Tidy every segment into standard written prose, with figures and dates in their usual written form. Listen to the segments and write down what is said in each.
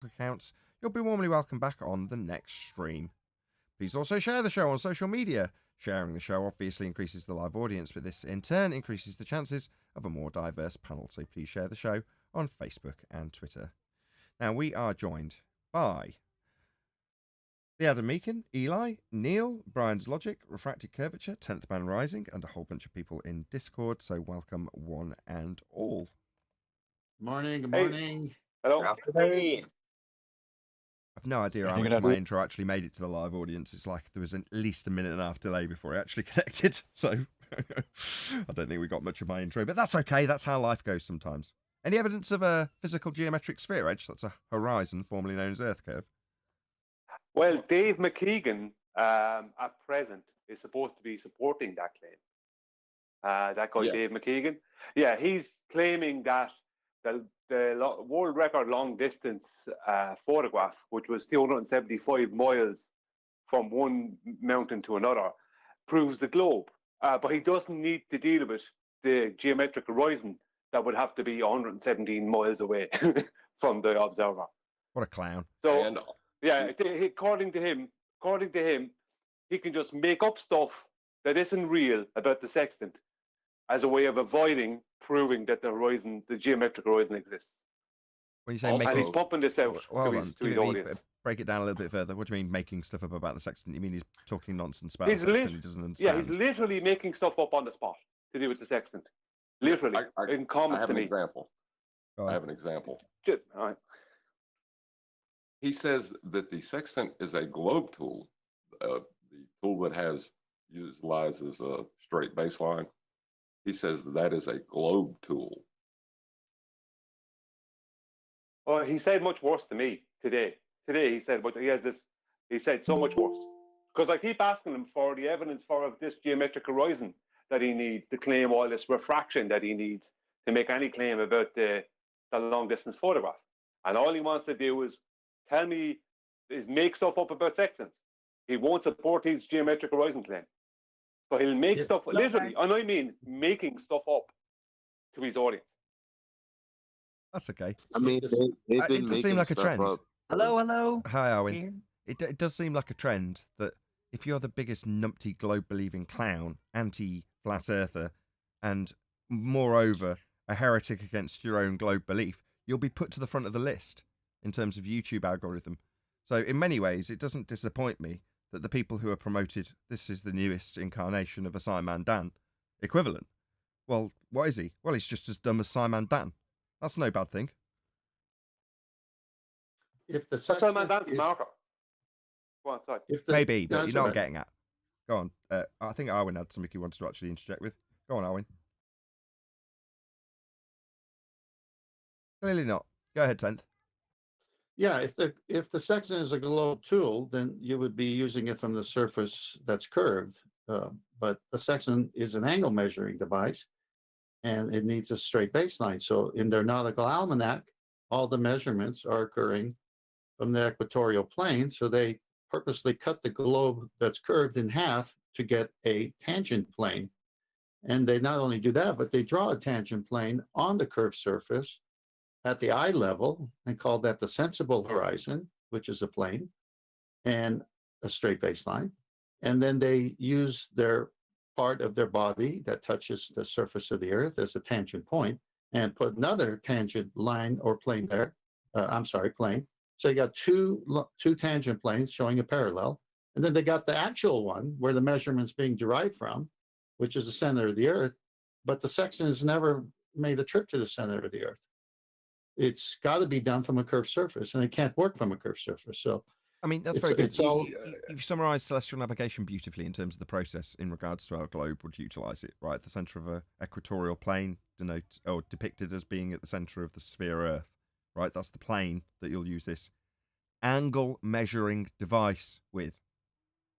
accounts, you'll be warmly welcome back on the next stream. Please also share the show on social media. Sharing the show obviously increases the live audience, but this in turn increases the chances of a more diverse panel. So please share the show on Facebook and Twitter. Now we are joined by the Adam Meakin, Eli, Neil, Brian's Logic, Refracted Curvature, 10th Man Rising, and a whole bunch of people in Discord. So welcome one and all. Morning, good morning. Hello. Hey. I've no idea how much my intro actually made it to the live audience. It's like there was at least a minute and a half delay before it actually connected. So I don't think we got much of my intro, but that's okay. That's how life goes sometimes. Any evidence of a physical geometric sphere edge? That's a horizon, formerly known as Earth curve. Well, Dave McKeegan at present is supposed to be supporting that claim. That guy, Dave McKeegan. Yeah, he's claiming that the world record long distance photograph, which was 275 miles from one mountain to another, proves the globe. But he doesn't need to deal with the geometric horizon that would have to be 117 miles away from the observer. What a clown. So, yeah, according to him, he can just make up stuff that isn't real about the sextant as a way of avoiding proving that the geometric horizon exists. When you say and he's pumping this out to his audience. Break it down a little bit further. What do you mean making stuff up about the sextant? You mean he's talking nonsense about the sextant he doesn't understand? Yeah, he's literally making stuff up on the spot to do with the sextant. Literally, in comments to me. I have an example. All right. He says that the sextant is a globe tool, the tool that utilizes a straight baseline. He says that is a globe tool. Well, he said much worse to me today. He said, but he said so much worse. Because I keep asking him for the evidence for this geometric horizon that he needs to claim all this refraction that he needs to make any claim about the long distance photograph. And all he wants to do is make stuff up about sextants. He won't support his geometric horizon claim. But he'll make stuff, literally, and I mean making stuff up to his audience. That's okay. I mean, it does seem like a trend. Hello. Hi, Owen. It does seem like a trend that if you're the biggest numpty globe-believing clown, anti-flat earther, and moreover, a heretic against your own globe belief, you'll be put to the front of the list in terms of YouTube algorithm. So in many ways, it doesn't disappoint me that the people who are promoted, this is the newest incarnation of a Simon Dan equivalent. Well, what is he? Well, he's just as dumb as Simon Dan. That's no bad thing. If the Simon Dan's marker. Go on, sorry. Maybe, but you know what I'm getting at. Go on. I think Arwen had something he wanted to actually interject with. Go on, Arwen. Clearly not. Go ahead, 10th. Yeah, if the sextant is a globe tool, then you would be using it from the surface that's curved. But the sextant is an angle measuring device, and it needs a straight baseline. So in their nautical almanac, all the measurements are occurring from the equatorial plane. So they purposely cut the globe that's curved in half to get a tangent plane. And they not only do that, but they draw a tangent plane on the curved surface at the eye level and call that the sensible horizon, which is a plane and a straight baseline. And then they use their part of their body that touches the surface of the earth as a tangent point and put another tangent line or plane there. Plane. So you got two tangent planes showing a parallel. And then they got the actual one where the measurement's being derived from, which is the center of the earth. But the sextant has never made a trip to the center of the earth. It's got to be done from a curved surface, and it can't work from a curved surface. So, I mean, that's very good. You've summarized celestial navigation beautifully in terms of the process in regards to how a globe would utilize it, right? The center of an equatorial plane depicted as being at the center of the sphere Earth, right? That's the plane that you'll use this angle measuring device with.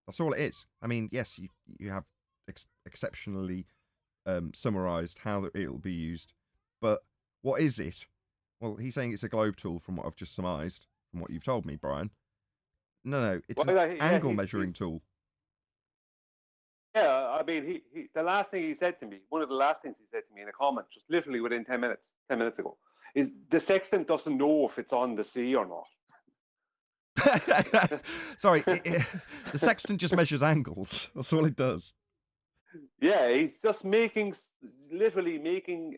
That's all it is. I mean, yes, you have exceptionally summarized how it'll be used, but what is it? Well, he's saying it's a globe tool from what I've just surmised, from what you've told me, Brian. No, it's an angle measuring tool. Yeah, I mean, the last thing he said to me, one of the last things he said to me in a comment, just literally within 10 minutes ago, is the sextant doesn't know if it's on the sea or not. Sorry, the sextant just measures angles. That's all it does. Yeah, he's just literally making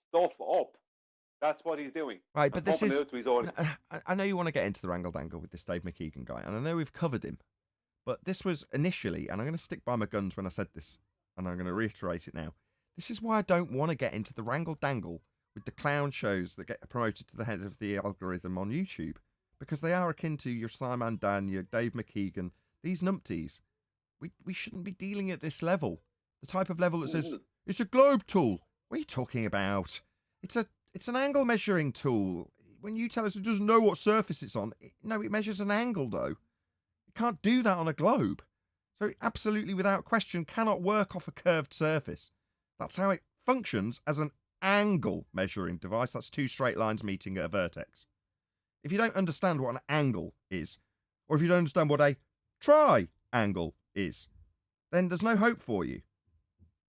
stuff up. That's what he's doing. Right, but this is. To his audience. I know you want to get into the wrangled angle with this Dave McKeegan guy, and I know we've covered him, but this was initially, and I'm going to stick by my guns when I said this, and I'm going to reiterate it now. This is why I don't want to get into the wrangle dangle with the clown shows that get promoted to the head of the algorithm on YouTube, because they are akin to your Simon Dan, your Dave McKeegan, these numpties. We shouldn't be dealing at this level. The type of level that says, it's a globe tool. What are you talking about? It's an angle measuring tool. When you tell us it doesn't know what surface it's on, no, it measures an angle, though. You can't do that on a globe. So it absolutely, without question, cannot work off a curved surface. That's how it functions as an angle measuring device. That's two straight lines meeting at a vertex. If you don't understand what an angle is, or if you don't understand what a triangle is, then there's no hope for you.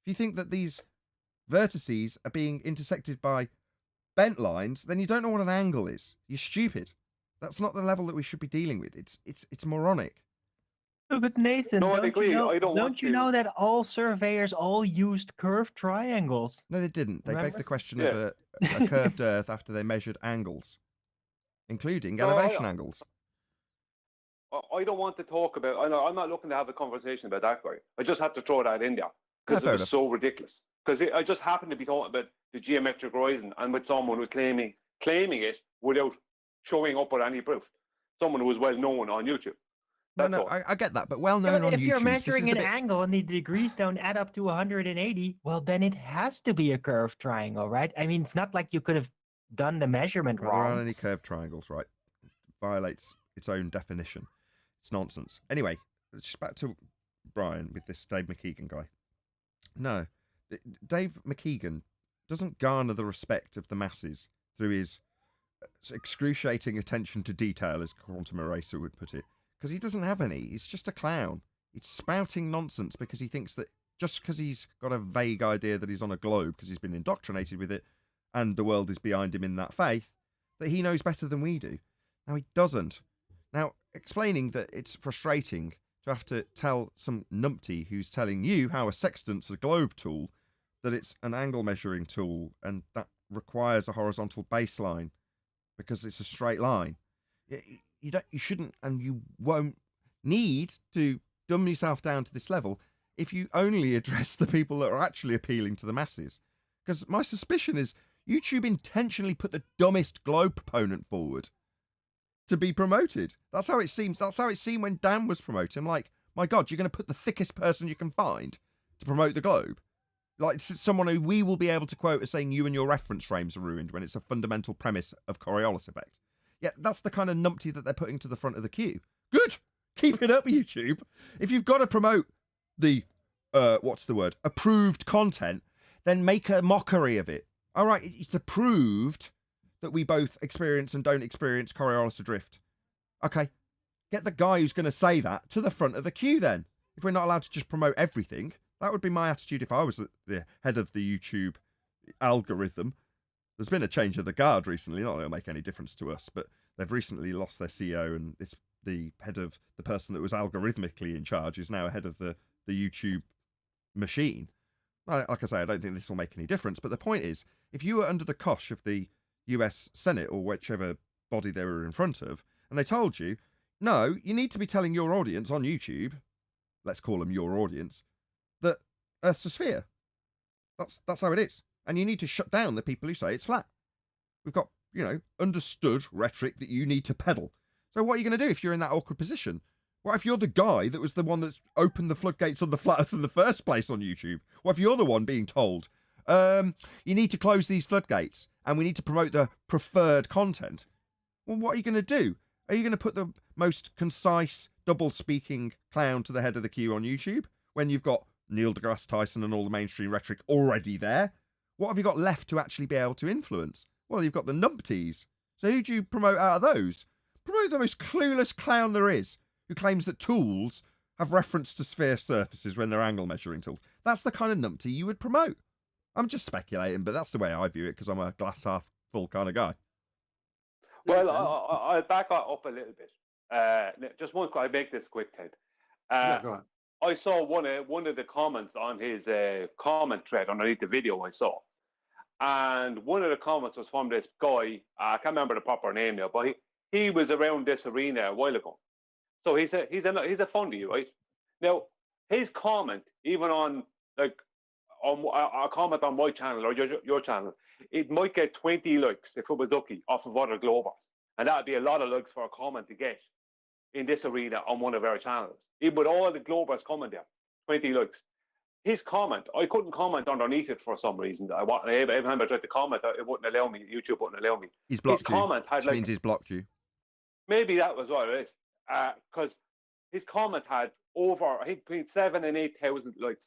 If you think that these vertices are being intersected by bent lines, then you don't know what an angle is. You're stupid. That's not the level that we should be dealing with. It's moronic. Oh, but Nathan, No, I don't agree. you know, I don't want don't you to. know that all surveyors all used curved triangles? No, they didn't. They begged Remember? the question Yeah. of a curved Earth after they measured angles, including No, elevation angles. I don't want to talk about. I'm not looking to have a conversation about that guy. I just have to throw that in there because fair it was enough. so ridiculous. Because I just happened to be talking about the geometric horizon and with someone who's claiming it without showing up with any proof. Someone who was well known on YouTube. No, I get that, but well Yeah, known but on if YouTube. you're this measuring is an the bit- angle and the degrees don't add up to 180, well, then it has to be a curved triangle, right? I mean, it's not like you could have done the measurement Well, there aren't wrong. any curved triangles, right? It violates its own definition. It's nonsense. Anyway, just back to Brian with this Dave McKeegan guy. No, Dave McKeegan doesn't garner the respect of the masses through his excruciating attention to detail, as Quantum Eraser would put it, because he doesn't have any. He's just a clown. He's spouting nonsense because he thinks that just because he's got a vague idea that he's on a globe because he's been indoctrinated with it and the world is behind him in that faith, that he knows better than we do. Now, he doesn't. Now, explaining that it's frustrating to have to tell some numpty who's telling you how a sextant's a globe tool, that it's an angle measuring tool and that requires a horizontal baseline because it's a straight line. You shouldn't and you won't need to dumb yourself down to this level if you only address the people that are actually appealing to the masses. Because my suspicion is YouTube intentionally put the dumbest globe proponent forward to be promoted. That's how it seems. That's how it seemed when Dan was promoting. I'm like, my God, you're going to put the thickest person you can find to promote the globe? Like someone who we will be able to quote as saying you and your reference frames are ruined when it's a fundamental premise of Coriolis effect. Yeah, that's the kind of numpty that they're putting to the front of the queue. Good. Keep it up, YouTube. If you've got to promote the, approved content, then make a mockery of it. All right, it's approved that we both experience and don't experience Coriolis adrift. Okay, get the guy who's going to say that to the front of the queue then. If we're not allowed to just promote everything, that would be my attitude if I was the head of the YouTube algorithm. There's been a change of the guard recently. Not that it'll make any difference to us, but they've recently lost their CEO, and it's the head of the person that was algorithmically in charge is now head of the YouTube machine. Like I say, I don't think this will make any difference, but the point is, if you were under the cosh of the US Senate or whichever body they were in front of, and they told you, no, you need to be telling your audience on YouTube, let's call them your audience, that Earth's a sphere. That's how it is. And you need to shut down the people who say it's flat. We've got, understood rhetoric that you need to peddle. So what are you going to do if you're in that awkward position? What if you're the guy that was the one that's opened the floodgates on the flat Earth in the first place on YouTube? What if you're the one being told, you need to close these floodgates and we need to promote the preferred content? Well, what are you going to do? Are you going to put the most concise, double-speaking clown to the head of the queue on YouTube when you've got Neil deGrasse Tyson and all the mainstream rhetoric already there? What have you got left to actually be able to influence? Well, you've got the numpties. So who do you promote out of those? Promote the most clueless clown there is, who claims that tools have reference to sphere surfaces when they're angle measuring tools. That's the kind of numpty you would promote. I'm just speculating, but that's the way I view it because I'm a glass half full kind of guy. Well, I'll back up a little bit. just one. I make this quick, Ted. Yeah, go on. I saw one of the comments on his comment thread underneath the video I saw, and one of the comments was from this guy. I can't remember the proper name now, but he was around this arena a while ago. So he's a fundy, right? Now his comment, even on like on a comment on my channel or your channel, it might get 20 likes if it was lucky off of other Globers, and that'd be a lot of likes for a comment to get in this arena on one of our channels. Even with all the Globers coming there, 20 likes. His comment, I couldn't comment underneath it for some reason. Every time I tried to comment, it wouldn't allow me. YouTube wouldn't allow me. He's blocked his you. comment had Which means he's blocked you. maybe that was what it is. Because his comment had over, I think, between 7,000 and 8,000 likes.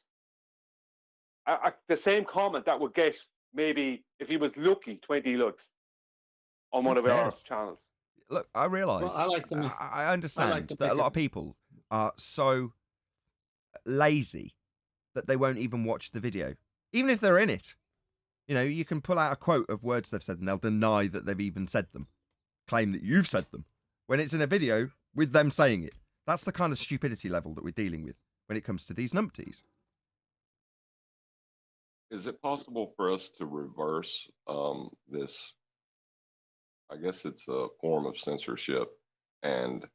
The same comment that would get maybe, if he was lucky, 20 likes on one of our channels. Look, I realise. Well, I understand that a lot of people are so lazy that they won't even watch the video, even if they're in it. You know, you can pull out a quote of words they've said and they'll deny that they've even said them, claim that you've said them, when it's in a video with them saying it. That's the kind of stupidity level that we're dealing with when it comes to these numpties. Is it possible for us to reverse this? I guess it's a form of censorship, and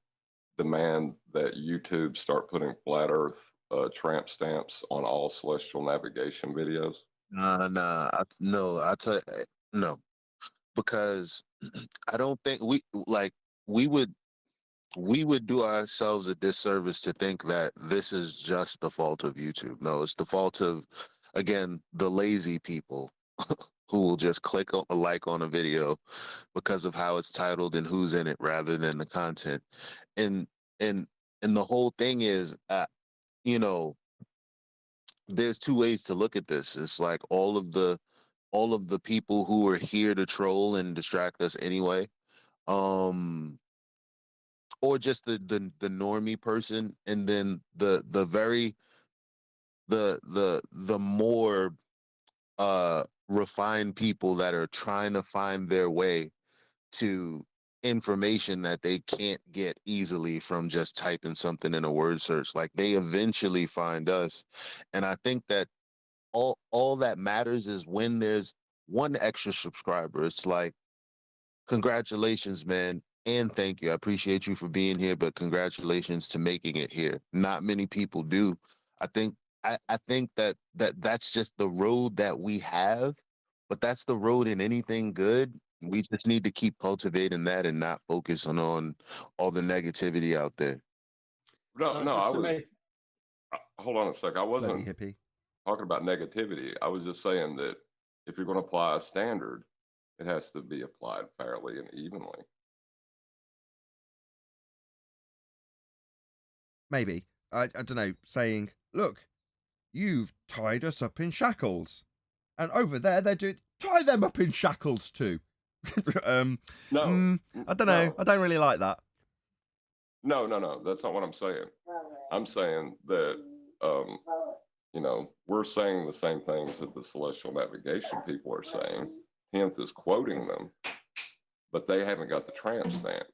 demand that YouTube start putting flat Earth tramp stamps on all celestial navigation videos? I tell you, no, because I don't think we would do ourselves a disservice to think that this is just the fault of YouTube. No, it's the fault of, again, the lazy people who will just click a like on a video because of how it's titled and who's in it rather than the content. And the whole thing is, you know, there's two ways to look at this. It's like all of the people who are here to troll and distract us anyway, or just the normie person, and then the more refined people that are trying to find their way to information that they can't get easily from just typing something in a word search. Like, they eventually find us. And I think that all that matters is when there's one extra subscriber. It's like, congratulations, man, and thank you. I appreciate you for being here, but congratulations to making it here. Not many people do. I think that's just the road that we have, but that's the road in anything good. We just need to keep cultivating that and not focus on all the negativity out there. No, I was. make- Hold on a sec. I wasn't Bloody hippie. talking about negativity. I was just saying that if you're going to apply a standard, it has to be applied fairly and evenly. Maybe. I don't know, saying, look, you've tied us up in shackles. And over there, they're doing, tie them up in shackles too. No, I don't know. no. I don't really like that. No. That's not what I'm saying. I'm saying that, you know, we're saying the same things that the celestial navigation people are saying. 10th is quoting them, but they haven't got the tramp stamp.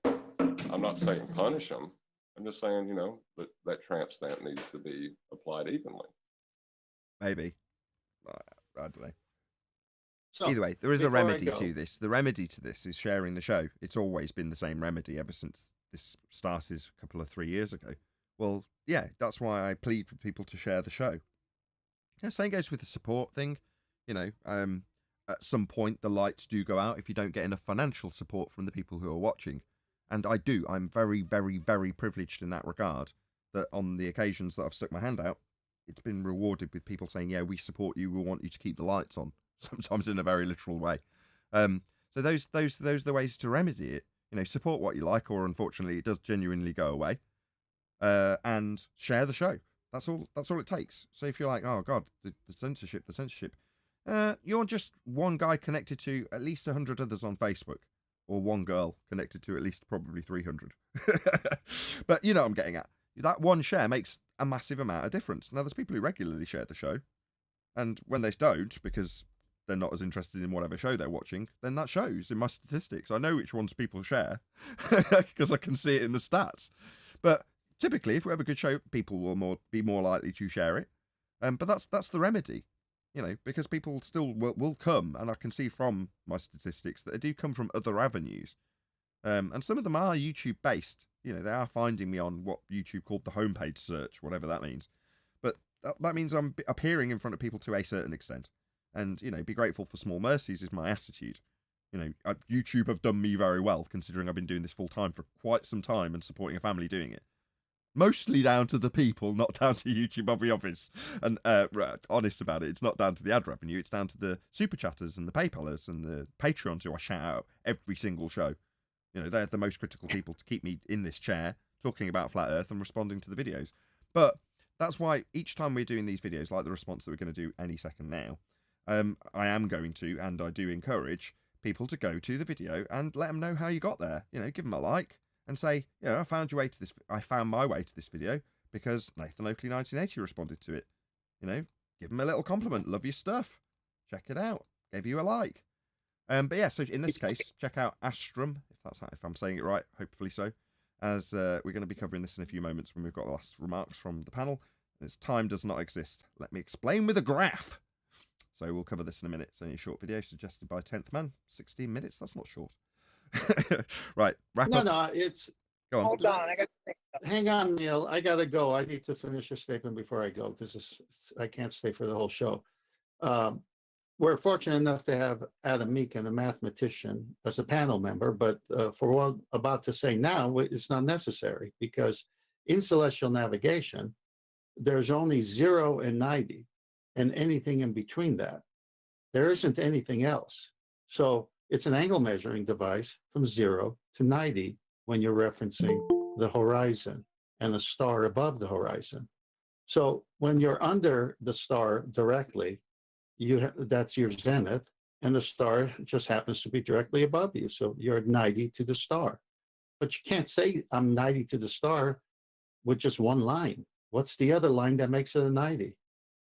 I'm not saying punish them. I'm just saying, you know, that tramp stamp needs to be applied evenly. Maybe. I don't know. So, Either way, there is a before I remedy go- to this. The remedy to this is sharing the show. It's always been the same remedy ever since this started a couple of 3 years ago. Well, yeah, that's why I plead for people to share the show. Yeah, same goes with the support thing. You know, at some point the lights do go out if you don't get enough financial support from the people who are watching. And I do. I'm very, very, very privileged in that regard, that on the occasions that I've stuck my hand out, it's been rewarded with people saying, yeah, we support you. We want you to keep the lights on, sometimes in a very literal way. So those are the ways to remedy it. You know, support what you like, or unfortunately it does genuinely go away. And share the show. That's all it takes. So if you're like, oh God, the censorship, you're just one guy connected to at least 100 others on Facebook, or one girl connected to at least probably 300. But you know what I'm getting at. That one share makes a massive amount of difference. Now, there's people who regularly share the show, and when they don't, because they're not as interested in whatever show they're watching, then that shows in my statistics. I know which ones people share because I can see it in the stats. But typically, if we have a good show, people will be more likely to share it. But that's the remedy, you know, because people still will come, and I can see from my statistics that they do come from other avenues. And some of them are YouTube based. You know, they are finding me on what YouTube called the homepage search, whatever that means. But that means I'm appearing in front of people to a certain extent. And, you know, be grateful for small mercies is my attitude. You know, YouTube have done me very well, considering I've been doing this full time for quite some time and supporting a family doing it. Mostly down to the people, not down to YouTube, I'll be honest. And honest about it, it's not down to the ad revenue, it's down to the super chatters and the PayPalers and the Patreons who I shout out every single show. You know, they're the most critical people to keep me in this chair, talking about Flat Earth and responding to the videos. But that's why each time we're doing these videos, like the response that we're going to do any second now, I am going to, and I do encourage people to go to the video and let them know how you got there. You know, give them a like and say, you know, I found my way to this video because Nathan Oakley 1980 responded to it. You know, give them a little compliment. Love your stuff. Check it out. Gave you a like. But yeah, so in this case, check out Astrum, if I'm saying it right, hopefully so, as we're going to be covering this in a few moments when we've got the last remarks from the panel. It's time does not exist. Let me explain with a graph. So we'll cover this in a minute. It's only a short video suggested by 10th Man. 16 minutes, that's not short. Right, wrap up. No, it's... Go on. Hold on, I got to think. Hang on, Neil. I got to go. I need to finish a statement before I go because I can't stay for the whole show. We're fortunate enough to have Adam Meakin, a mathematician, as a panel member, but for what I'm about to say now, it's not necessary because in celestial navigation, there's only 0 and 90 and anything in between that. There isn't anything else. So it's an angle measuring device from 0 to 90 when you're referencing the horizon and the star above the horizon. So when you're under the star directly, that's your zenith, and the star just happens to be directly above you. So you're 90 to the star. But you can't say I'm 90 to the star with just one line. What's the other line that makes it a 90?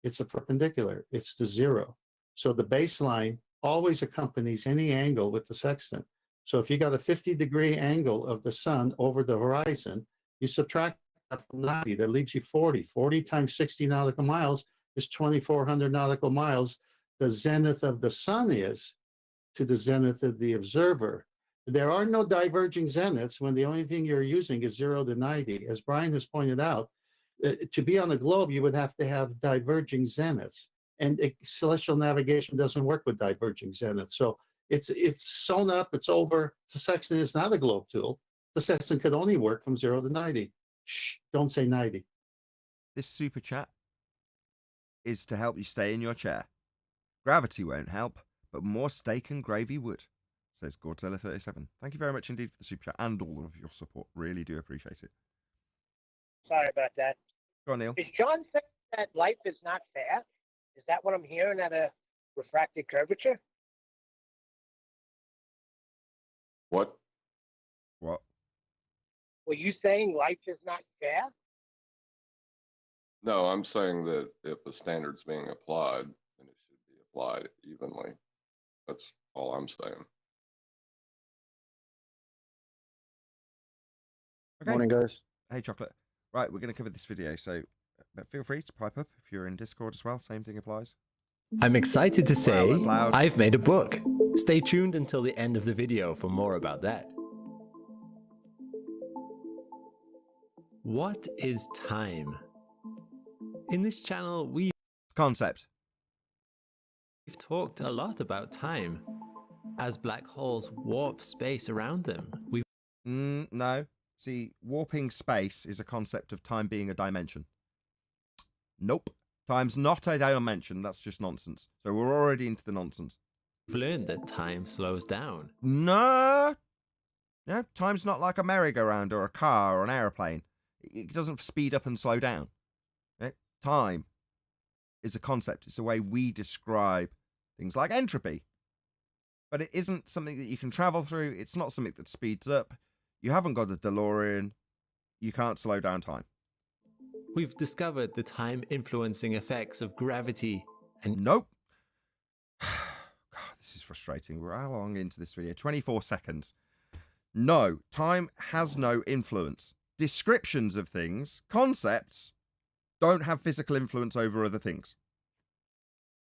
It's a perpendicular. It's the 0. So the baseline always accompanies any angle with the sextant. So if you got a 50-degree angle of the sun over the horizon, you subtract that from 90. That leaves you 40. 40 times 60 nautical miles is 2,400 nautical miles. The zenith of the sun is to the zenith of the observer. There are no diverging zeniths when the only thing you're using is 0 to 90. As Brian has pointed out, to be on a globe, you would have to have diverging zeniths. And celestial navigation doesn't work with diverging zeniths. So it's sewn up, it's over. The sextant is not a globe tool. The sextant could only work from 0 to 90. Shh, don't say 90. This super chat is to help you stay in your chair. Gravity won't help, but more steak and gravy would, says Godzilla37. Thank you very much indeed for the super chat and all of your support. Really do appreciate it. Sorry about that. Go on, Neil. Is John saying that life is not fair? Is that what I'm hearing at a refracted curvature? What? What? Were you saying life is not fair? No, I'm saying that if a standard's being applied, then it should be applied evenly. That's all I'm saying. Okay. Morning, guys. Hey, Chocolate. Right, we're going to cover this video, so feel free to pipe up if you're in Discord as well. Same thing applies. I'm excited to say that's loud. I've made a book. Stay tuned until the end of the video for more about that. What is time? In this channel, we've Concept. talked a lot about time. As black holes warp space around them, we've No. See, warping space is a concept of time being a dimension. Nope. Time's not a dimension. That's just nonsense. So we're already into the nonsense. learned that time slows down. No. No, time's not like a merry-go-round or a car or an aeroplane. It doesn't speed up and slow down. Okay? Time is a concept. It's a way we describe things like entropy. But it isn't something that you can travel through. It's not something that speeds up. You haven't got a DeLorean. You can't slow down time. We've discovered the time-influencing effects of gravity and Nope. this is frustrating. We're how long into this video? 24 seconds. No, time has no influence. Descriptions of things, concepts, don't have physical influence over other things.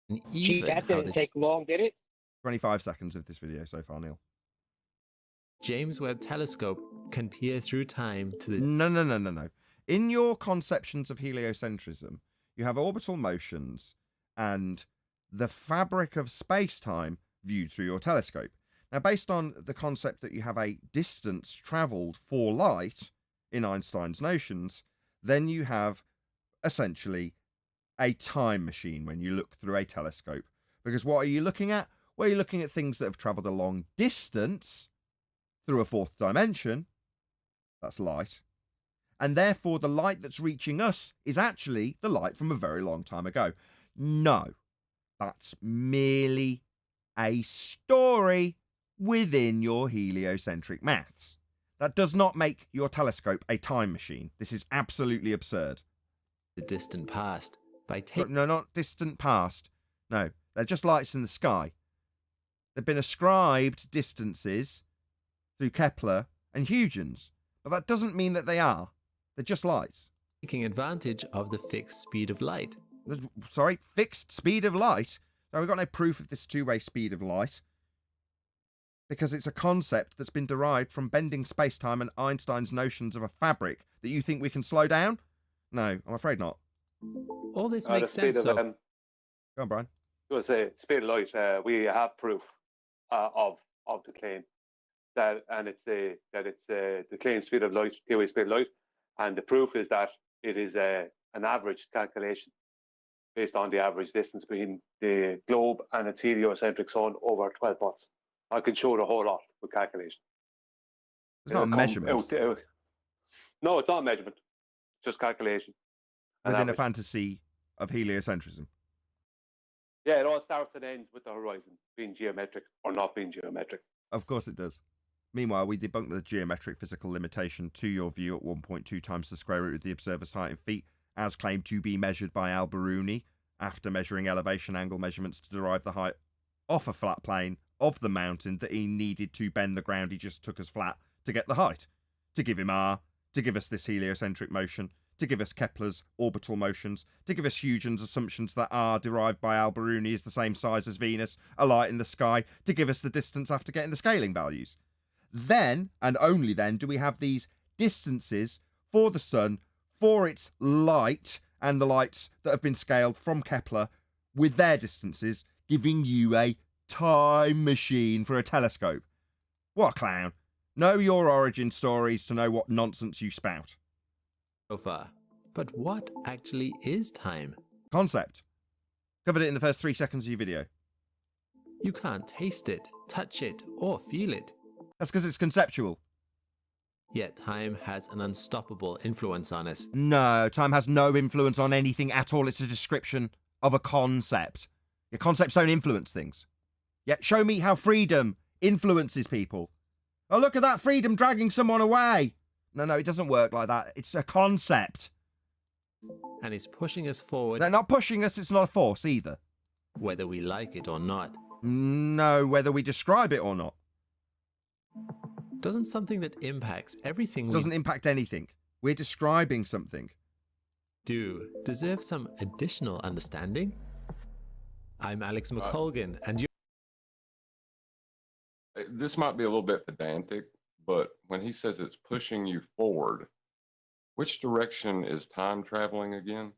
And Gee, even that how didn't the take long, did it? 25 seconds of this video so far, Neil. James Webb Telescope can peer through time to the No. In your conceptions of heliocentrism, you have orbital motions and the fabric of space-time viewed through your telescope. Now, based on the concept that you have a distance travelled for light in Einstein's notions, then you have essentially a time machine when you look through a telescope. Because what are you looking at? Well, you're looking at things that have travelled a long distance through a fourth dimension. That's light. And therefore, the light that's reaching us is actually the light from a very long time ago. No, that's merely a story within your heliocentric maths. That does not make your telescope a time machine. This is absolutely absurd. distant past by taking. No, not distant past. No, they're just lights in the sky. They've been ascribed distances through Kepler and Huygens, but that doesn't mean that they are. They're just lights. Taking advantage of the fixed speed of light. Sorry, fixed speed of light? No, we've got no proof of this two-way speed of light, because it's a concept that's been derived from bending space-time and Einstein's notions of a fabric that you think we can slow down? No, I'm afraid not. All this The makes speed sense. of, So, Go on, Brian. I was going to say, speed of light. We have proof of the claim that it's the claim speed of light, the speed of light, and the proof is that it is an average calculation based on the average distance between the globe and its heliocentric sun over 12 months. I can show the whole lot with calculation. It's not a measurement. No, it's not a measurement. Just calculation. Within a fantasy of heliocentrism. Yeah, it all starts and ends with the horizon being geometric or not being geometric. Of course it does. Meanwhile, we debunked the geometric physical limitation to your view at 1.2 times the square root of the observer's height in feet, as claimed to be measured by Al-Biruni after measuring elevation angle measurements to derive the height off a flat plane of the mountain that he needed to bend the ground he just took as flat to get the height, to give him R, to give us this heliocentric motion, to give us Kepler's orbital motions, to give us Huygens' assumptions that R derived by Al-Biruni is the same size as Venus, a light in the sky, to give us the distance after getting the scaling values. Then, and only then, do we have these distances for the sun, for its light, and the lights that have been scaled from Kepler with their distances, giving you a time machine for a telescope. What a clown. Know your origin stories to know what nonsense you spout. so far. But what actually is time? Concept. Covered it in the first 3 seconds of your video. You can't taste it, touch it, or feel it. That's because it's conceptual. Yet time has an unstoppable influence on us. No, time has no influence on anything at all. It's a description of a concept. Your concepts don't influence things. Yet show me how freedom influences people. Oh, look at that freedom dragging someone away. No, it doesn't work like that. It's a concept. And it's pushing us forward. They're not pushing us. It's not a force either. Whether we like it or not. No, whether we describe it or not. Doesn't something that impacts everything we Doesn't impact anything. We're describing something. do deserve some additional understanding? I'm Alex McColgan, and you. This might be a little bit pedantic, but when he says it's pushing you forward, which direction is time traveling again?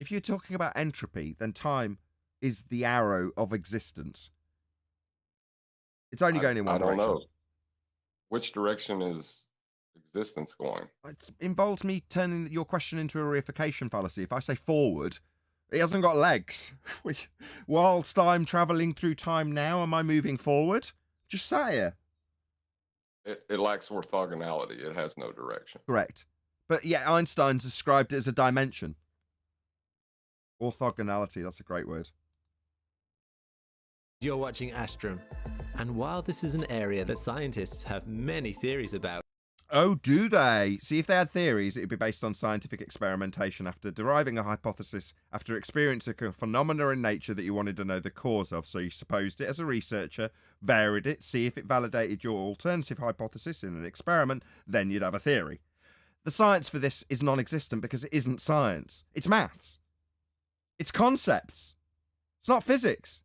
If you're talking about entropy, then time is the arrow of existence. It's only going in one direction. I don't know. Which direction is existence going? It involves me turning your question into a reification fallacy. If I say forward, it hasn't got legs. Whilst I'm travelling through time now, am I moving forward? Just sat here. It lacks orthogonality. It has no direction. Correct. But yeah, Einstein's described it as a dimension. Orthogonality, that's a great word. You're watching Astrum, and while this is an area that scientists have many theories about, Oh, do they? See, if they had theories, it would be based on scientific experimentation after deriving a hypothesis, after experiencing a phenomena in nature that you wanted to know the cause of. So you supposed it as a researcher, varied it, see if it validated your alternative hypothesis in an experiment, then you'd have a theory. The science for this is non-existent because it isn't science. It's maths. It's concepts. It's not physics.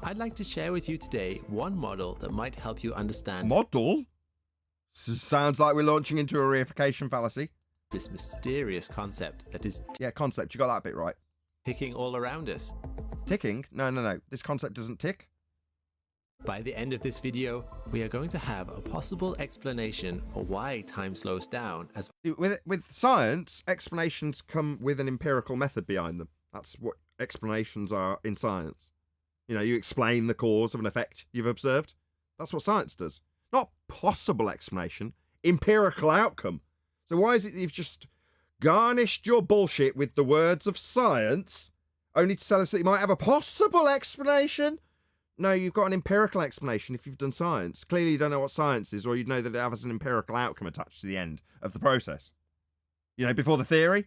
I'd like to share with you today one model that might help you understand Model? Sounds like we're launching into a reification fallacy. this mysterious concept that is Yeah, concept. You got that bit right. ticking all around us. Ticking? No. This concept doesn't tick. By the end of this video, we are going to have a possible explanation for why time slows down as With science, explanations come with an empirical method behind them. That's what explanations are in science. You know, you explain the cause of an effect you've observed. That's what science does. Not possible explanation, empirical outcome. So why is it that you've just garnished your bullshit with the words of science, only to tell us that you might have a possible explanation? No, you've got an empirical explanation if you've done science. Clearly you don't know what science is, or you'd know that it has an empirical outcome attached to the end of the process. You know, before the theory.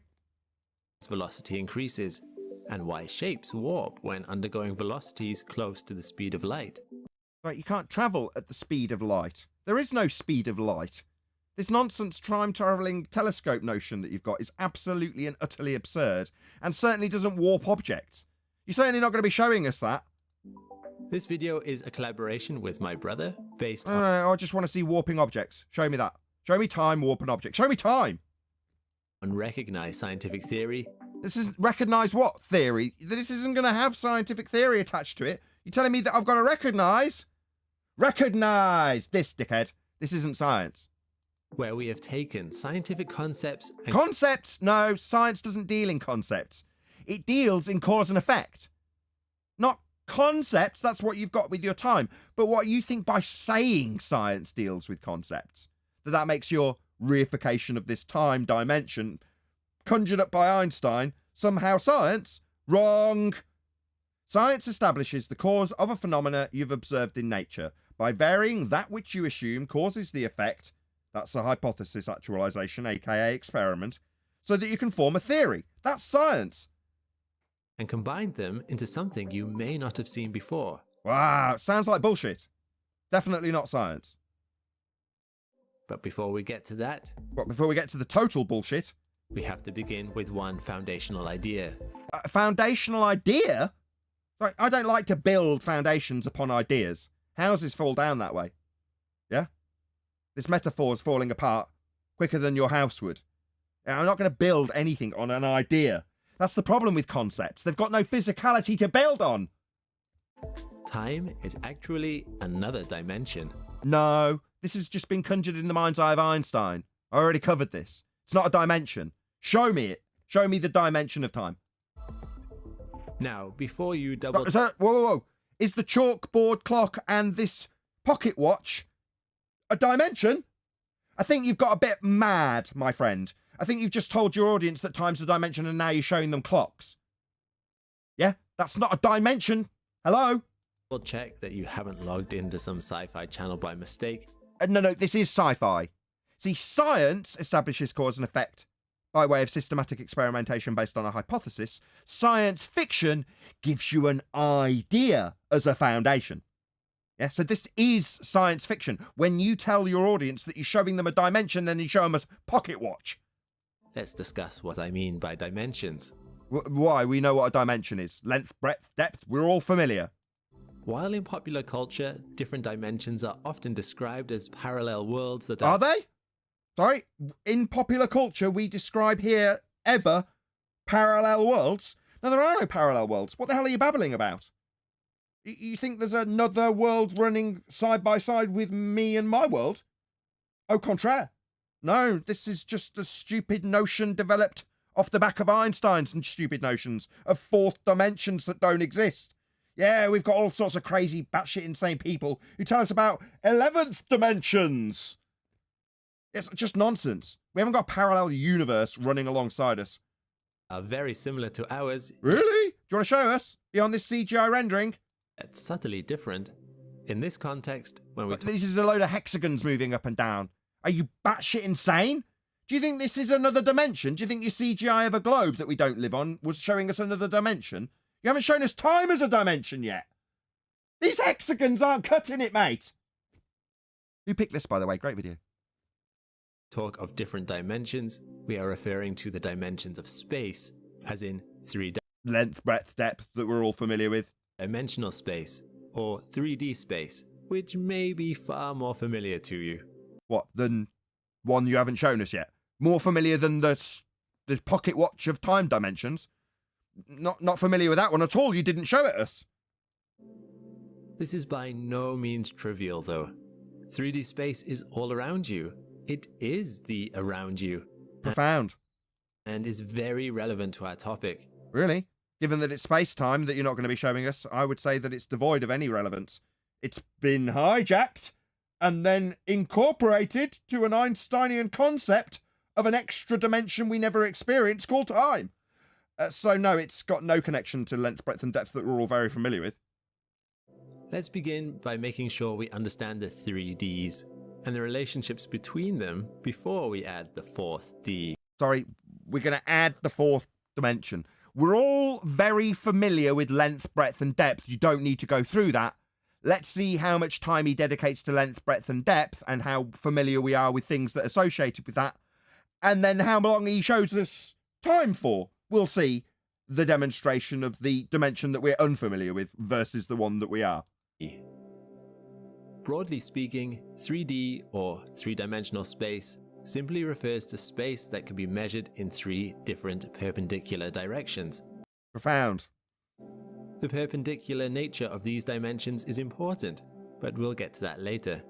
velocity increases, and why shapes warp when undergoing velocities close to the speed of light. Right, you can't travel at the speed of light. There is no speed of light. This nonsense time-travelling telescope notion that you've got is absolutely and utterly absurd, and certainly doesn't warp objects. You're certainly not going to be showing us that. This video is a collaboration with my brother based on No, I just want to see warping objects. Show me that. Show me time warping objects. Show me time! unrecognized scientific theory. This is recognise what theory? This isn't going to have scientific theory attached to it. You're telling me that I've got to recognise? Recognise this, dickhead. This isn't science. Where we have taken scientific concepts and Concepts? No, science doesn't deal in concepts. It deals in cause and effect. Not concepts, that's what you've got with your time. But what you think by saying science deals with concepts, that makes your reification of this time dimension conjured up by Einstein somehow science? Wrong. Science establishes the cause of a phenomena you've observed in nature by varying that which you assume causes the effect. That's a hypothesis actualization, aka experiment, so that you can form a theory. That's science. and combined them into something you may not have seen before. Wow, sounds like bullshit. Definitely not science. But before we get to that, But before we get to the total bullshit, we have to begin with one foundational idea. a foundational idea? Like, I don't like to build foundations upon ideas. Houses fall down that way. Yeah? This metaphor is falling apart quicker than your house would. I'm not going to build anything on an idea. That's the problem with concepts. They've got no physicality to build on. Time is actually another dimension. No, this has just been conjured in the mind's eye of Einstein. I already covered this. It's not a dimension. Show me it. Show me the dimension of time. Now, before you double Whoa. Is the chalkboard clock and this pocket watch a dimension? I think you've got a bit mad, my friend. I think you've just told your audience that time's a dimension and now you're showing them clocks. Yeah? That's not a dimension. Hello? check that you haven't logged into some sci-fi channel by mistake. No, this is sci-fi. See, science establishes cause and effect by way of systematic experimentation based on a hypothesis. Science fiction gives you an idea as a foundation. Yeah, so this is science fiction. When you tell your audience that you're showing them a dimension, then you show them a pocket watch. Let's discuss what I mean by dimensions. Why? We know what a dimension is. Length, breadth, depth, we're all familiar. While in popular culture, different dimensions are often described as parallel worlds that Are they? Sorry? In popular culture, we describe here ever parallel worlds? No, there are no parallel worlds. What the hell are you babbling about? You think there's another world running side by side with me and my world? Au contraire. No, this is just a stupid notion developed off the back of Einstein's and stupid notions of fourth dimensions that don't exist. Yeah, we've got all sorts of crazy batshit insane people who tell us about 11th dimensions. It's just nonsense. We haven't got a parallel universe running alongside us. are very similar to ours, Really? Do you want to show us? Beyond this CGI rendering? yet subtly different. In this context, when we This is a load of hexagons moving up and down. Are you batshit insane? Do you think this is another dimension? Do you think your CGI of a globe that we don't live on was showing us another dimension? You haven't shown us time as a dimension yet. These hexagons aren't cutting it, mate. Who picked this, by the way? Great video. Talk of different dimensions, we are referring to the dimensions of space, as in Length, breadth, depth that we're all familiar with. dimensional space, or 3D space, which may be far more familiar to you. What, than one you haven't shown us yet? More familiar than the pocket watch of time dimensions? Not familiar with that one at all. You didn't show it us. This is by no means trivial though. 3D space is all around you. It is the around you. Profound. And is very relevant to our topic. Really? Given that it's space-time that you're not going to be showing us, I would say that it's devoid of any relevance. It's been hijacked and then incorporated to an Einsteinian concept of an extra dimension we never experienced called time. So no, it's got no connection to length, breadth and depth that we're all very familiar with. Let's begin by making sure we understand the 3Ds and the relationships between them before we add the fourth D. Sorry, we're going to add the fourth dimension. We're all very familiar with length, breadth and depth. You don't need to go through that. Let's see how much time he dedicates to length, breadth and depth and how familiar we are with things that are associated with that. And then how long he shows us time for. We'll see the demonstration of the dimension that we're unfamiliar with versus the one that we are. Broadly speaking, 3D or three-dimensional space simply refers to space that can be measured in three different perpendicular directions. Profound. The perpendicular nature of these dimensions is important, but we'll get to that later.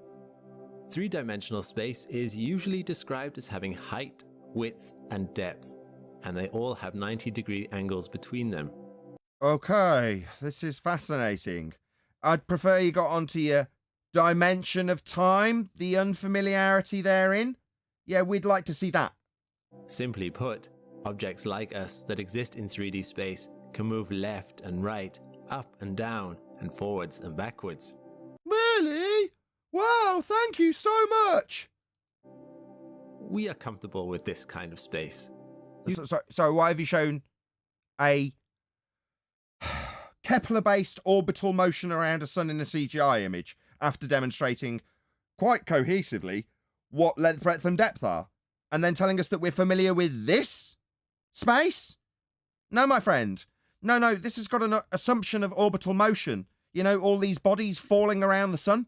Three-dimensional space is usually described as having height, width, and depth, and they all have 90-degree angles between them. Okay, this is fascinating. I'd prefer you got onto your dimension of time, the unfamiliarity therein. Yeah, we'd like to see that. Simply put, objects like us that exist in 3D space can move left and right, up and down, and forwards and backwards. Really? Wow, thank you so much. We are comfortable with this kind of space. So why have you shown a Kepler-based orbital motion around a sun in a CGI image after demonstrating quite cohesively what length, breadth and depth are, and then telling us that we're familiar with this space? No, my friend. No, this has got an assumption of orbital motion. You know, all these bodies falling around the sun.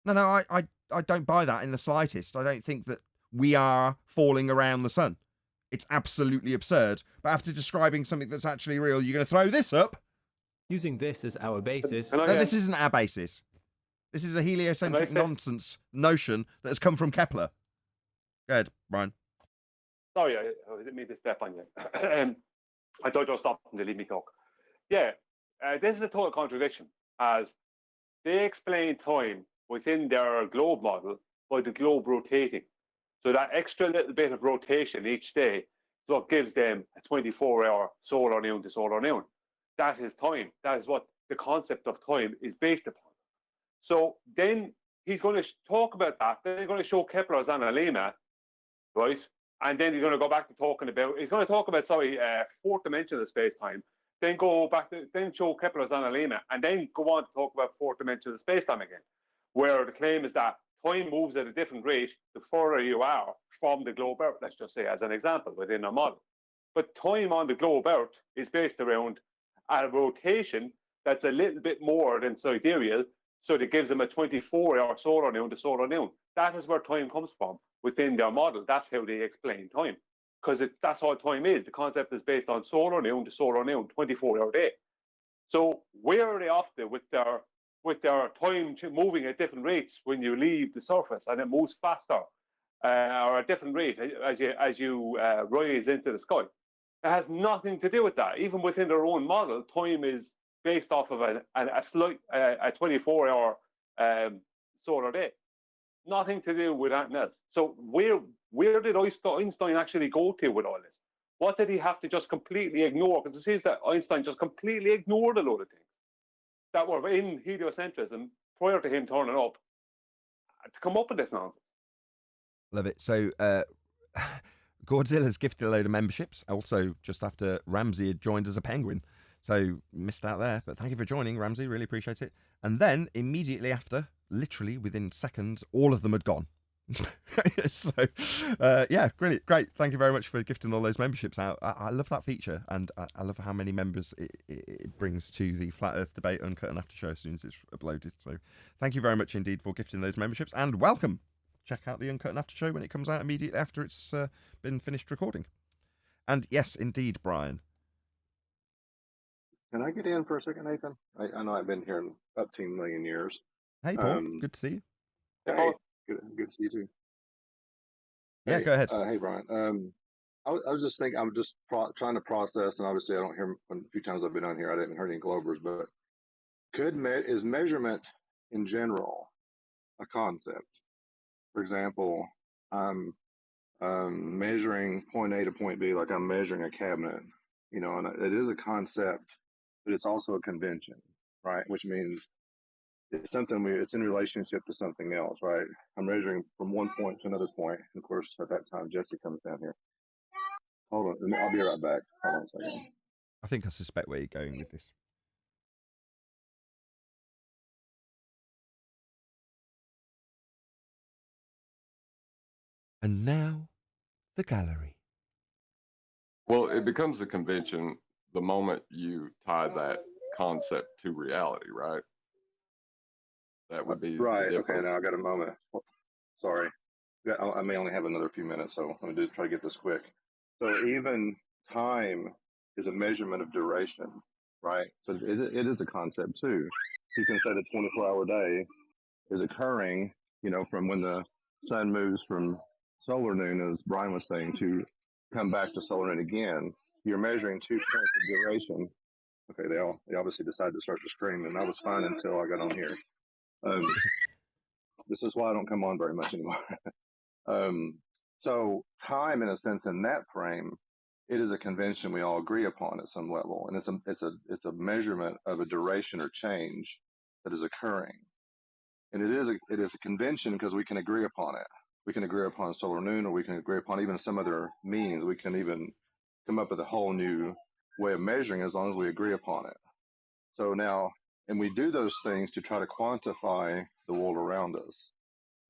No, I don't buy that in the slightest. I don't think that we are falling around the sun. It's absolutely absurd. But after describing something that's actually real, you're going to throw this up? Using this as our basis... No, this isn't our basis. This is a heliocentric nonsense notion that has come from Kepler. Go ahead, Brian. Sorry, I didn't mean to step on you. I thought you were stopping to leave me talk. Yeah, this is a total contradiction, as they explain time within their globe model by the globe rotating. So that extra little bit of rotation each day is what gives them a 24-hour solar noon to solar noon. That is time. That is what the concept of time is based upon. So then he's going to talk about that. Then he's going to show Kepler's analemma, right? And then he's going to go back to talking about, fourth dimension of space-time. Then go back to, then show Kepler's analemma, and then go on to talk about fourth dimension of space-time again, where the claim is that time moves at a different rate the further you are from the globe Earth, let's just say, as an example, within our model. But time on the globe Earth is based around a rotation that's a little bit more than sidereal, so that gives them a 24-hour solar noon to solar noon. That is where time comes from within their model. That's how they explain time, because that's all time is. The concept is based on solar noon to solar noon, 24-hour day. So where are they off to with their time moving at different rates when you leave the surface, and it moves faster or at a different rate as you rise into the sky? It has nothing to do with that. Even within their own model, time is based off of a 24-hour solar day. Nothing to do with anything else. So where did Einstein actually go to with all this? What did he have to just completely ignore? Because it seems that Einstein just completely ignored a load of things that were in heliocentrism prior to him turning up to come up with this nonsense. Love it. So Godzilla's gifted a load of memberships. Also, just after Ramsey had joined as a penguin. So missed out there. But thank you for joining, Ramsey. Really appreciate it. And then immediately after, literally within seconds, all of them had gone. So yeah, great. Thank you very much for gifting all those memberships out. I love that feature, and I love how many members it brings to the Flat Earth Debate Uncut and After show as soon as it's uploaded. So thank you very much indeed for gifting those memberships, and welcome. Check out the Uncut and After show when it comes out immediately after it's been finished recording. And yes, indeed, Brian. Can I get in for a second, Nathan? I know I've been here up 10 million years. Hey, Paul. Good to see you. Hey, good to see you too. Yeah, hey, go ahead. Hey, Brian. I was just thinking, I'm just trying to process, and obviously I don't hear, a few times I've been on here, I didn't hear any Globers, but is measurement in general a concept? For example, I'm measuring point A to point B like I'm measuring a cabinet, you know, and it is a concept, but it's also a convention, right? Which means it's something it's in relationship to something else, right? I'm measuring from one point to another point. And of course, at that time, Jesse comes down here. Hold on, I'll be right back. Hold on a second. I think I suspect where you're going with this. And now, the gallery. Well, it becomes a convention the moment you tie that concept to reality, right? That would be right. Okay, now I got a moment. Sorry, I may only have another few minutes, so I'm going to try to get this quick. So even time is a measurement of duration, right? So it is a concept too. You can say the 24-hour day is occurring, you know, from when the sun moves from solar noon, as Brian was saying, to come back to solar noon again. You're measuring 2 points of duration. Okay, they obviously decided to start the stream, and I was fine until I got on here. This is why I don't come on very much anymore. So time, in a sense, in that frame, it is a convention we all agree upon at some level, and it's a measurement of a duration or change that is occurring, and it is a convention because we can agree upon it. We can agree upon solar noon, or we can agree upon even some other means. We can even come up with a whole new way of measuring as long as we agree upon it. So now, and we do those things to try to quantify the world around us.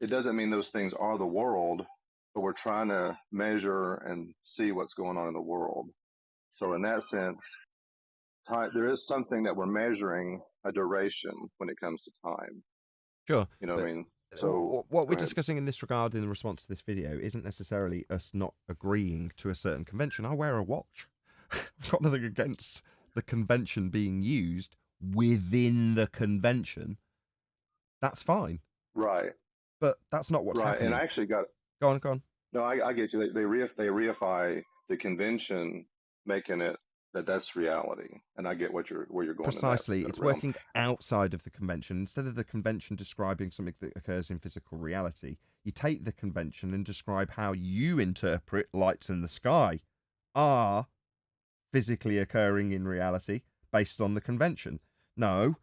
It doesn't mean those things are the world, but we're trying to measure and see what's going on in the world. So in that sense, time, there is something that we're measuring, a duration when it comes to time. Sure. You know what I mean? So what we're discussing in this regard in response to this video isn't necessarily us not agreeing to a certain convention. I wear a watch. I've got nothing against the convention being used within the convention. That's fine. Right. But that's not what's happening. And I actually got... Go on. No, I get you. They reify the convention, making it that's reality. And I get where you're going. Precisely. It's working outside of the convention. Instead of the convention describing something that occurs in physical reality, you take the convention and describe how you interpret lights in the sky are physically occurring in reality based on the convention. No,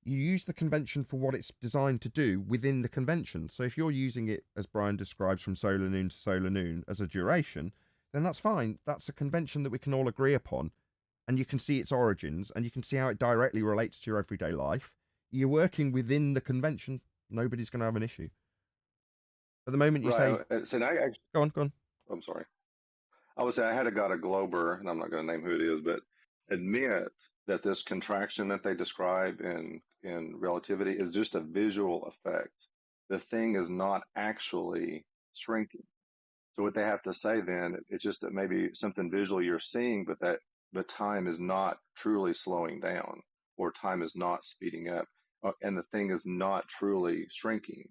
you use the convention for what it's designed to do within the convention. So if you're using it, as Brian describes, from solar noon to solar noon as a duration, then that's fine. That's a convention that we can all agree upon. And you can see its origins, and you can see how it directly relates to your everyday life. You're working within the convention. Nobody's going to have an issue. At the moment you say... So go on. I'm sorry. I would say I had a Glober, and I'm not going to name who it is, but admit that this contraction that they describe in relativity is just a visual effect. The thing is not actually shrinking. So what they have to say then, it's just that maybe something visual you're seeing, but that the time is not truly slowing down, or time is not speeding up, and the thing is not truly shrinking.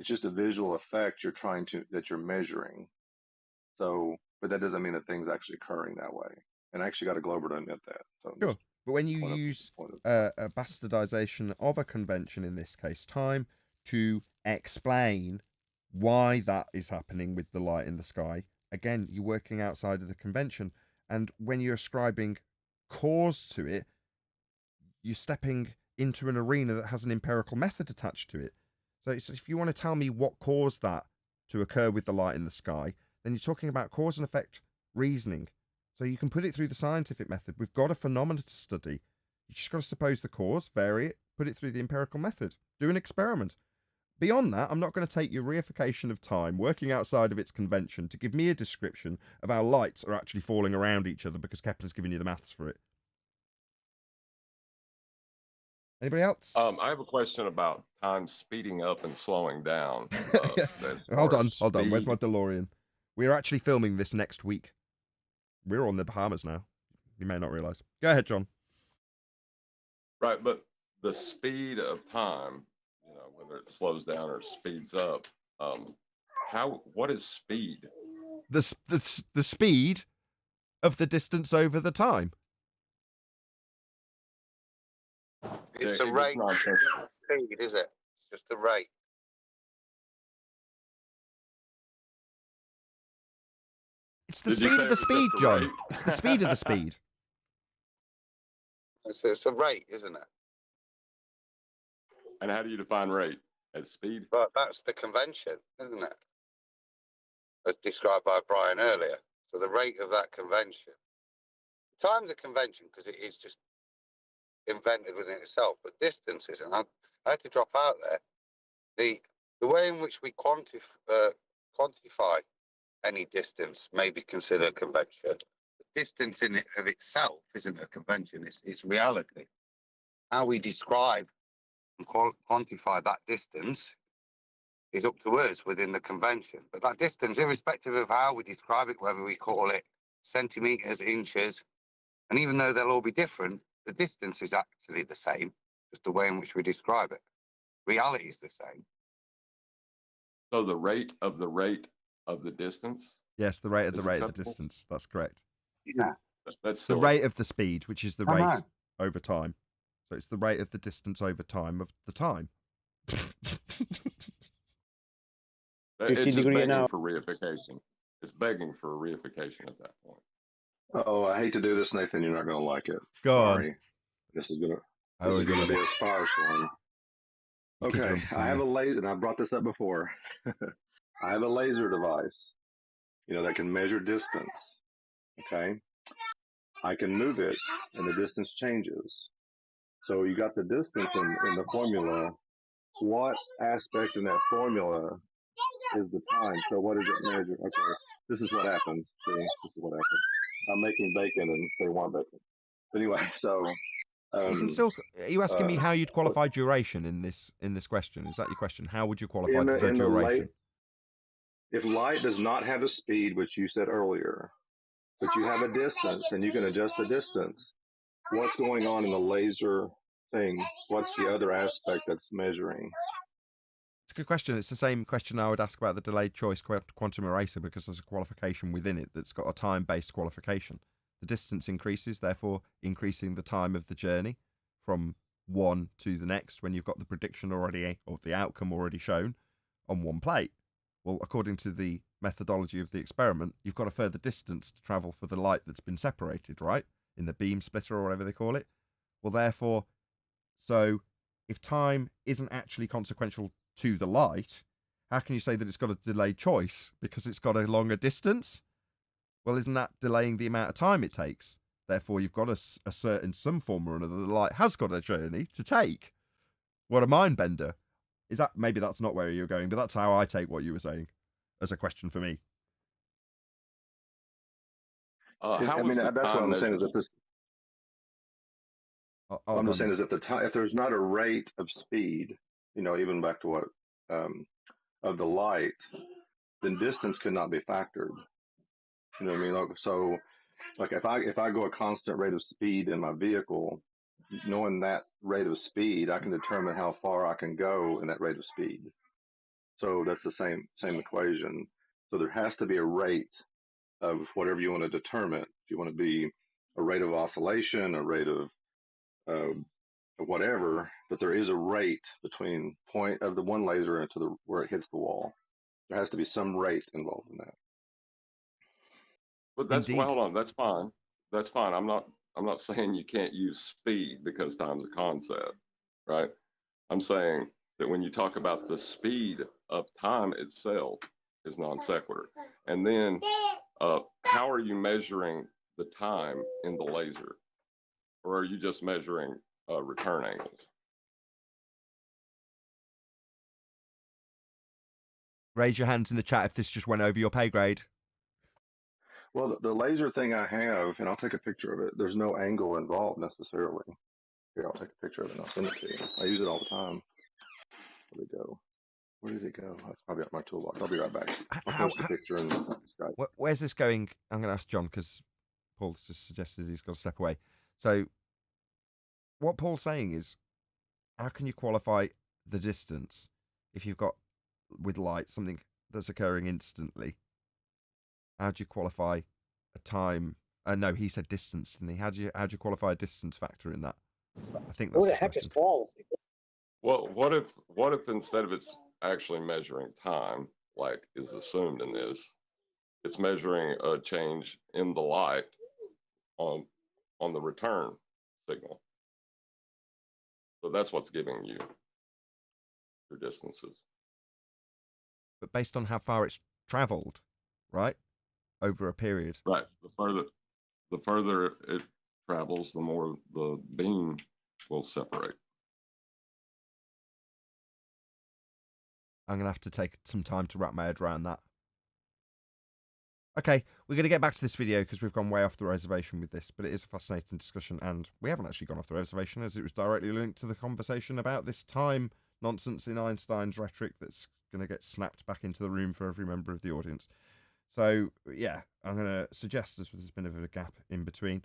It's just a visual effect that you're measuring. So, but that doesn't mean that things actually occurring that way. And I actually got a Glober to admit that. So sure. But when you use a bastardization of a convention, in this case time, to explain why that is happening with the light in the sky, again, you're working outside of the convention. And when you're ascribing cause to it, you're stepping into an arena that has an empirical method attached to it. So if you want to tell me what caused that to occur with the light in the sky, then you're talking about cause and effect reasoning. So you can put it through the scientific method. We've got a phenomena to study. You just got to suppose the cause, vary it, put it through the empirical method, do an experiment. Beyond that, I'm not going to take your reification of time, working outside of its convention, to give me a description of how lights are actually falling around each other because Kepler's giving you the maths for it. Anybody else? I have a question about time speeding up and slowing down. Hold on. Where's my DeLorean? We're actually filming this next week. We're on the Bahamas now. You may not realize. Go ahead, John. Right, but the speed of time, you know, whether it slows down or speeds up, what is speed? The speed of the distance over the time. It's a rate, not speed, is it? It's just a rate. It's the speed of the speed, John. It's the speed of the speed. It's a rate, isn't it? And how do you define rate? As speed? But that's the convention, isn't it? As described by Brian earlier. So the rate of that convention. Time's a convention because it is just invented within itself, but distance isn't. I had to drop out there. The way in which we quantify any distance may be considered a convention. The distance in it of itself isn't a convention, it's reality. How we describe and quantify that distance is up to us within the convention. But that distance, irrespective of how we describe it, whether we call it centimeters, inches, and even though they'll all be different, the distance is actually the same, just the way in which we describe it. Reality is the same. So the rate of the distance? Yes, the rate of the distance. That's correct. Yeah. That's the rate of the speed, which is the rate over time. So it's the rate of the distance over time of the time. It's just begging for reification. It's begging for a reification at that point. Oh, I hate to do this, Nathan. You're not going to like it. Go Sorry. on. This is going to be a sparse one. Okay, I have a laser, and I brought this up before. I have a laser device, that can measure distance. Okay, I can move it, and the distance changes. So you got the distance in the formula. What aspect in that formula is the time? So what does it measure? Okay, this is what happens. See, this is what happens. I'm making bacon, and they want bacon. But anyway, so. You can still. Are you asking me how you'd qualify duration in this question? Is that your question? How would you qualify the duration? If light does not have a speed, which you said earlier, but you have a distance and you can adjust the distance, what's going on in the laser thing? What's the other aspect that's measuring? It's a good question. It's the same question I would ask about the delayed choice quantum eraser, because there's a qualification within it that's got a time-based qualification. The distance increases, therefore increasing the time of the journey from one to the next when you've got the prediction already, or the outcome already shown on one plate. Well, according to the methodology of the experiment, you've got a further distance to travel for the light that's been separated, right? In the beam splitter or whatever they call it. Well, therefore, so if time isn't actually consequential to the light, how can you say that it's got a delayed choice because it's got a longer distance? Well, isn't that delaying the amount of time it takes? Therefore, you've got a certain some form or another. The light has got a journey to take. What a mind bender. Is that, maybe that's not where you're going, but that's how I take what you were saying as a question for me. That's what I'm saying is that this. What I'm saying is that if there's not a rate of speed, even back to what of the light, then distance could not be factored. You know what I mean? So, like if I go a constant rate of speed in my vehicle, knowing that rate of speed, I can determine how far I can go in that rate of speed. So that's the same equation. So there has to be a rate of whatever you want to determine. If you want to be a rate of oscillation, a rate of whatever, but there is a rate between point of the one laser and to where it hits the wall. There has to be some rate involved in that. But hold on, that's fine. That's fine. I'm not saying you can't use speed because time's a concept, right? I'm saying that when you talk about the speed of time itself, is non sequitur. And then how are you measuring the time in the laser? Or are you just measuring return angles? Raise your hands in the chat if this just went over your pay grade. Well, the laser thing I have, and I'll take a picture of it. There's no angle involved necessarily. Here, I'll take a picture of it and I'll send it to you. I use it all the time. Where'd it go? Where did it go? That's probably up my toolbox. I'll be right back. I'll post the picture in Skype. Where's this going? I'm going to ask John because Paul's just suggested he's got to step away. So what Paul's saying is, how can you qualify the distance if you've got, with light, something that's occurring instantly? How do you qualify a time? No, he said distance, didn't he? How do you qualify a distance factor in that? I think that's Who the his heck question. is Paul? Well, what if instead of it's actually measuring time, like is assumed in this, it's measuring a change in the light on the return signal. So that's what's giving you your distances. But based on how far it's traveled, right? Over a period. Right. The further it travels, the more the beam will separate. I'm going to have to take some time to wrap my head around that. Okay, we're going to get back to this video because we've gone way off the reservation with this, but it is a fascinating discussion, and we haven't actually gone off the reservation as it was directly linked to the conversation about this time nonsense in Einstein's rhetoric that's going to get snapped back into the room for every member of the audience. So, yeah, I'm going to suggest there's been a bit of a gap in between.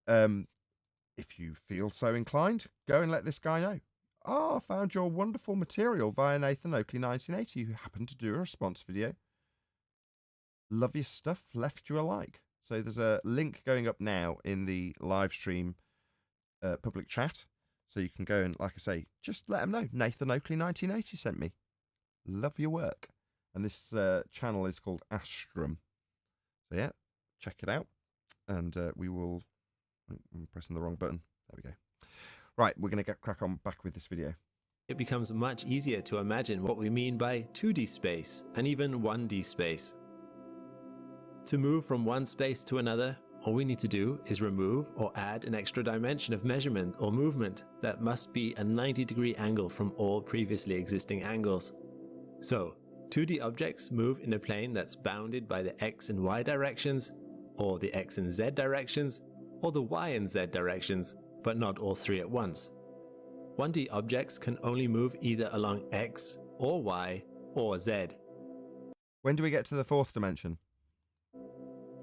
If you feel so inclined, go and let this guy know. I found your wonderful material via Nathan Oakley 1980, who happened to do a response video. Love your stuff, left you a like. So there's a link going up now in the live stream public chat. So you can go and, like I say, just let them know. Nathan Oakley 1980 sent me. Love your work. And this channel is called Astrum. So yeah, check it out. And we will... I'm pressing the wrong button. There we go. Right, we're going to get crack on back with this video. It becomes much easier to imagine what we mean by 2D space and even 1D space. To move from one space to another, all we need to do is remove or add an extra dimension of measurement or movement that must be a 90-degree angle from all previously existing angles. So, 2D objects move in a plane that's bounded by the X and Y directions, or the X and Z directions, or the Y and Z directions, but not all three at once. 1D objects can only move either along X or Y or Z. When do we get to the fourth dimension?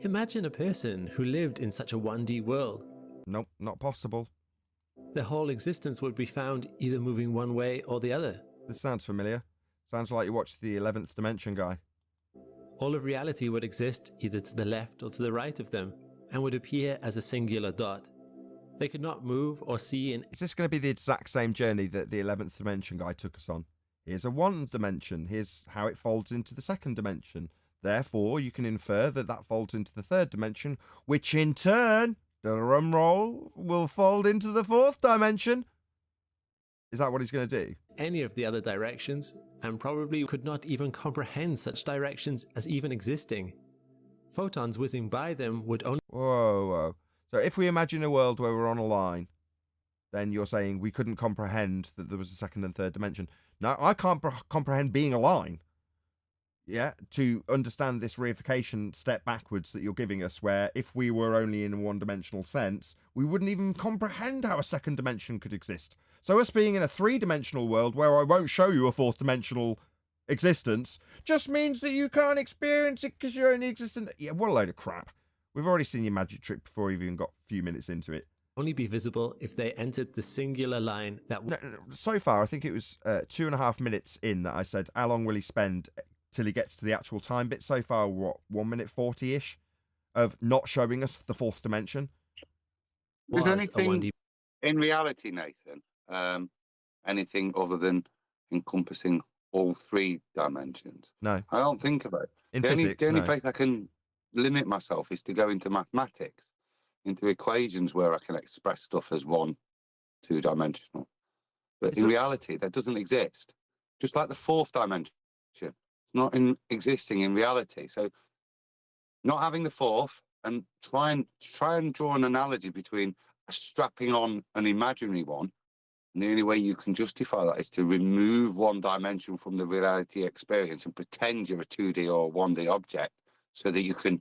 Imagine a person who lived in such a 1D world. Nope, not possible. Their whole existence would be found either moving one way or the other. This sounds familiar. Sounds like you watched the 11th Dimension guy. All of reality would exist either to the left or to the right of them, and would appear as a singular dot. They could not move or see in... Is this going to be the exact same journey that the 11th Dimension guy took us on? Here's a one dimension. Here's how it folds into the second dimension. Therefore, you can infer that that folds into the third dimension, which in turn, drum roll, will fold into the fourth dimension. Is that what he's going to do? Any of the other directions, and probably could not even comprehend such directions as even existing. Photons whizzing by them would only... Whoa. So if we imagine a world where we're on a line, then you're saying we couldn't comprehend that there was a second and third dimension. Now, I can't comprehend being a line. Yeah, to understand this reification step backwards that you're giving us, where if we were only in a one-dimensional sense, we wouldn't even comprehend how a second dimension could exist. So us being in a three-dimensional world where I won't show you a fourth-dimensional existence just means that you can't experience it because you're only existent. Yeah, what a load of crap. We've already seen your magic trick before you've even got a few minutes into it. only be visible if they entered the singular line that... No, so far, I think it was 2.5 minutes in that I said, how long will he spend till he gets to the actual time bit? So far, what, 1 minute 40-ish of not showing us the fourth dimension? Is anything in reality, Nathan, anything other than encompassing all three dimensions? No. I don't think about it. In the physics, only no. place I can limit myself is to go into mathematics, into equations where I can express stuff as 1, 2-dimensional. But in reality, that doesn't exist. Just like the fourth dimension, not existing in reality. So not having the fourth, and try and draw an analogy between strapping on an imaginary one. And the only way you can justify that is to remove one dimension from the reality experience and pretend you're a 2D or 1D object, so that you can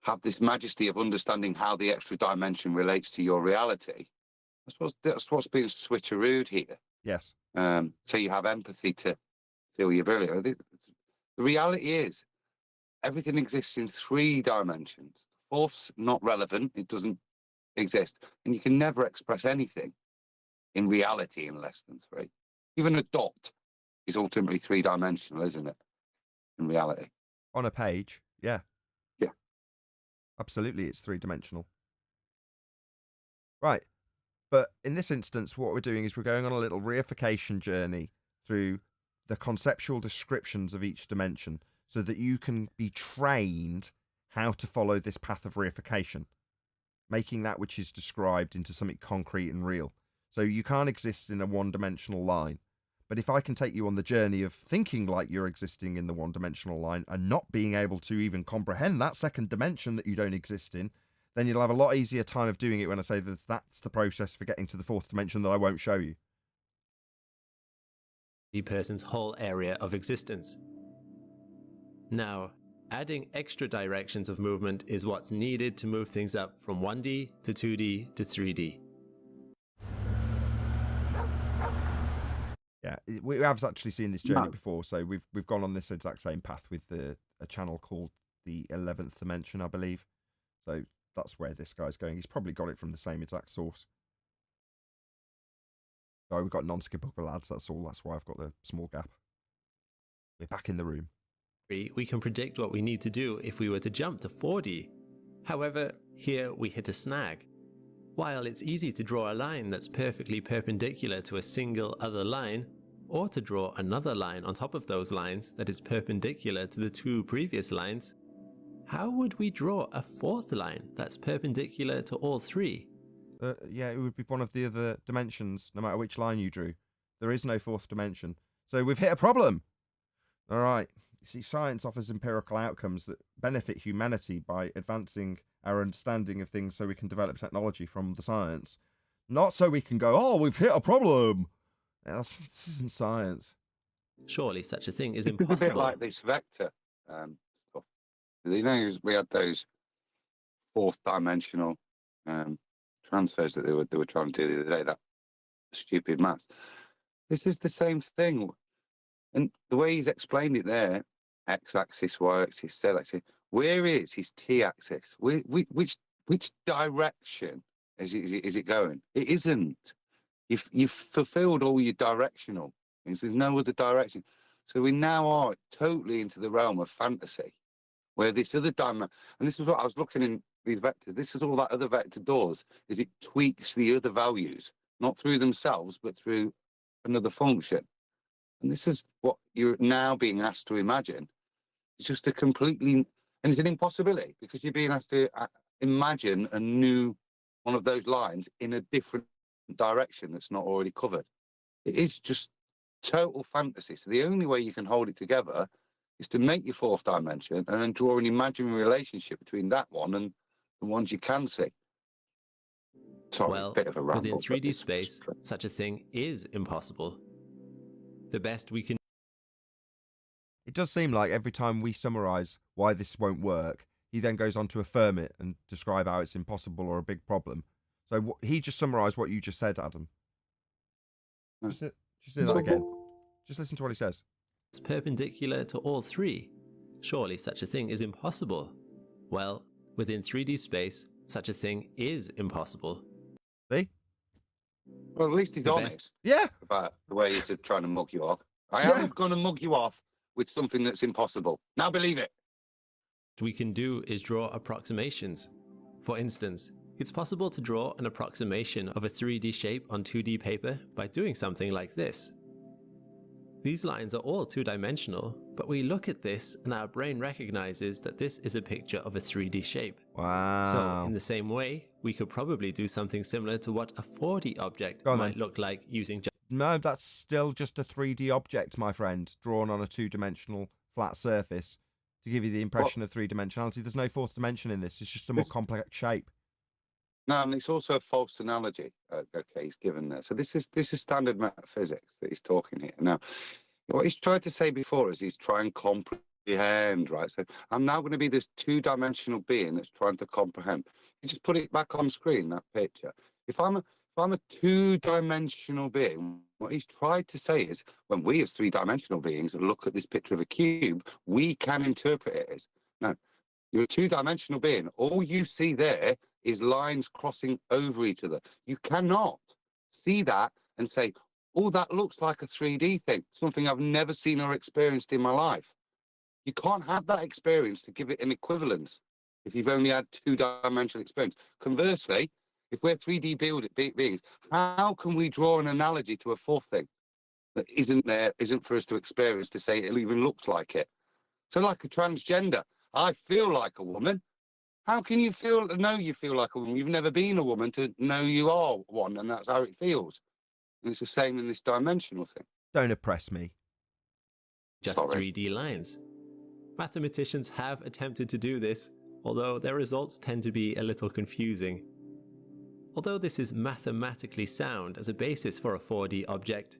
have this majesty of understanding how the extra dimension relates to your reality. That's what's being switcherooed here. Yes. So you have empathy to feel your brilliant. The reality is, everything exists in 3 dimensions. Fourth's not relevant. It doesn't exist. And you can never express anything in reality in less than 3. Even a dot is ultimately 3-dimensional, isn't it? In reality. On a page, yeah. Yeah. Absolutely, it's 3-dimensional. Right. But in this instance, what we're doing is we're going on a little reification journey through the conceptual descriptions of each dimension, so that you can be trained how to follow this path of reification, making that which is described into something concrete and real. So you can't exist in a 1-dimensional line. But if I can take you on the journey of thinking like you're existing in the 1-dimensional line and not being able to even comprehend that second dimension that you don't exist in, then you'll have a lot easier time of doing it when I say that that's the process for getting to the 4th dimension that I won't show you. The person's whole area of existence. Now, adding extra directions of movement is what's needed to move things up from 1D to 2D to 3D. Yeah, we have actually seen this journey before, so we've gone on this exact same path with a channel called the 11th Dimension, I believe. So that's where this guy's going. He's probably got it from the same exact source. Sorry, we've got non-skippable lads, that's all. That's why I've got the small gap. We're back in the room. We can predict what we need to do if we were to jump to 4D. However, here we hit a snag. While it's easy to draw a line that's perfectly perpendicular to a single other line, or to draw another line on top of those lines that is perpendicular to the 2 previous lines, how would we draw a 4th line that's perpendicular to all 3? Yeah, it would be one of the other dimensions, no matter which line you drew. There is no 4th dimension. So we've hit a problem! Alright, you see, science offers empirical outcomes that benefit humanity by advancing our understanding of things so we can develop technology from the science. Not so we can go, oh, we've hit a problem! Yeah, this isn't science. Surely such a thing is It's a impossible. bit like this vector stuff. You know, we had those 4th dimensional transfers that they were trying to do the other day, that stupid maths. This is the same thing. And the way he's explained it there, x-axis, y-axis, z-axis, where is his t-axis? Which direction is it going? It isn't. You've fulfilled all your directional things. There's no other direction. So we now are totally into the realm of fantasy, where this other dimension, and this is what I was looking in these vectors, this is all that other vector does, is it tweaks the other values, not through themselves, but through another function. And this is what you're now being asked to imagine. It's just a completely, and it's an impossibility, because you're being asked to imagine a new one of those lines in a different direction that's not already covered. It is just total fantasy. So the only way you can hold it together is to make your 4th dimension and then draw an imaginary relationship between that one and the ones you can see. Sorry, Well, bit of a ramble, within but 3D it's space, true. such a thing is impossible. The best we can It does seem like every time we summarise why this won't work, he then goes on to affirm it and describe how it's impossible or a big problem. So he just summarised what you just said, Adam. Just do that again. Just listen to what he says. It's perpendicular to all 3. Surely such a thing is impossible. Well, within 3D space, such a thing is impossible. See? Well, at least he's The honest best. Yeah. about the way he's trying to mug you off. I Yeah. am going to mug you off with something that's impossible. Now believe it. What we can do is draw approximations. For instance, it's possible to draw an approximation of a 3D shape on 2D paper by doing something like this. These lines are all 2-dimensional, but we look at this and our brain recognizes that this is a picture of a 3D shape. Wow. So in the same way, we could probably do something similar to what a 4D object Go on might then. look like using just No, that's still just a 3D object, my friend, drawn on a 2-dimensional flat surface to give you the impression of 3-dimensionality. There's no 4th dimension in this. It's just a more complex shape. No, and it's also a false analogy. Okay, he's given there. So this is standard metaphysics that he's talking here. Now, what he's tried to say before is he's trying to comprehend, right? So I'm now going to be this 2-dimensional being that's trying to comprehend. You just put it back on screen, that picture. If I'm a 2-dimensional being, what he's tried to say is when we as 3-dimensional beings look at this picture of a cube, we can interpret it as, no, you're a 2-dimensional being. All you see there is lines crossing over each other. You cannot see that and say, oh, that looks like a 3D thing, something I've never seen or experienced in my life. You can't have that experience to give it an equivalence if you've only had 2-dimensional experience. Conversely, if we're 3D beings, how can we draw an analogy to a 4th thing that isn't for us to experience to say it even looks like it? So like a transgender, I feel like a woman. How can you know you feel like a woman? You've never been a woman to know you are one, and that's how it feels. And it's the same in this dimensional thing. Don't oppress me. Just 3D lines. Mathematicians have attempted to do this, although their results tend to be a little confusing. Although this is mathematically sound as a basis for a 4D object.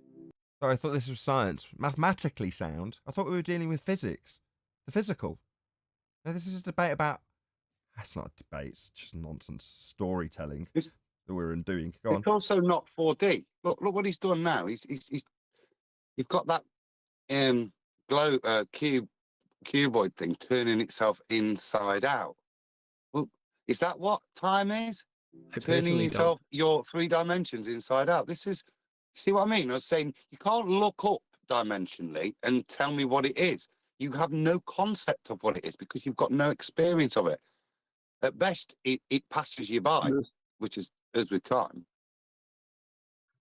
Sorry, I thought this was science. Mathematically sound? I thought we were dealing with physics. The physical. No, this is a debate about... That's not a debate, it's just nonsense storytelling that we're doing. Go on. It's also not 4D. Look what he's done now. You've got that cuboid thing turning itself inside out. Well, is that what time is? Turning yourself, your 3 dimensions inside out. This is, see what I mean? I was saying you can't look up dimensionally and tell me what it is. You have no concept of what it is because you've got no experience of it. At best, it passes you by, which is as with time.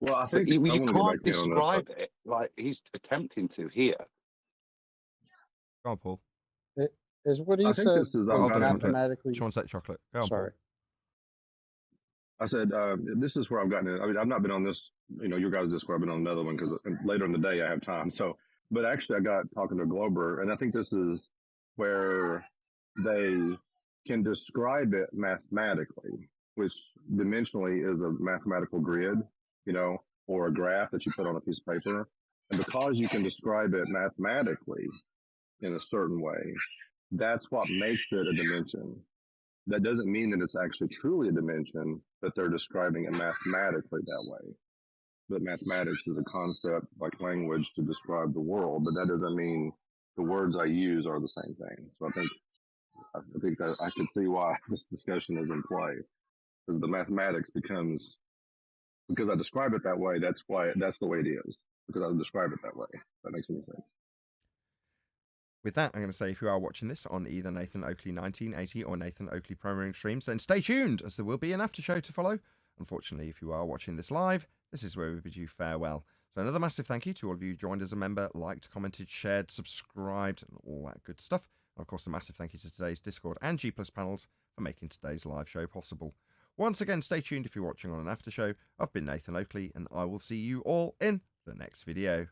Well, I think you can't describe it like he's attempting to here. Go on, Paul. Is what he said mathematically. Sean said chocolate. Go on, Sorry. I said, this is where I've gotten it. I mean, I've not been on this, your guys' Discord. I've been on another one because later in the day I have time. So, but actually I got talking to Glober, and I think this is where they can describe it mathematically, which dimensionally is a mathematical grid, or a graph that you put on a piece of paper. And because you can describe it mathematically in a certain way, that's what makes it a dimension. That doesn't mean that it's actually truly a dimension, that they're describing it mathematically that way. But mathematics is a concept like language to describe the world, but that doesn't mean the words I use are the same thing. So I think that I can see why this discussion is in play, because the mathematics becomes, because I describe it that way, that's the way it is, because I describe it that way. If that makes any sense. With that, I'm going to say if you are watching this on either Nathan Oakley 1980 or Nathan Oakley Programming streams, then stay tuned, as there will be an after show to follow. Unfortunately, if you are watching this live, this is where we bid you farewell. So another massive thank you to all of you who joined as a member, liked, commented, shared, subscribed, and all that good stuff. And of course, a massive thank you to today's Discord and G+ panels for making today's live show possible. Once again, stay tuned if you're watching on an after show. I've been Nathan Oakley, and I will see you all in the next video.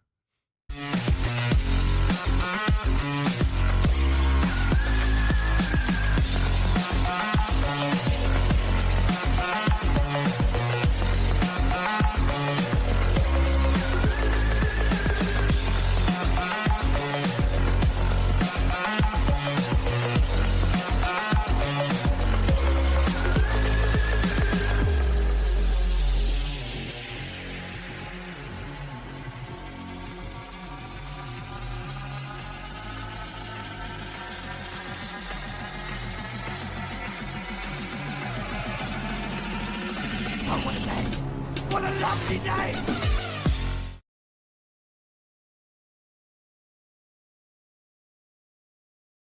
What a lovely day!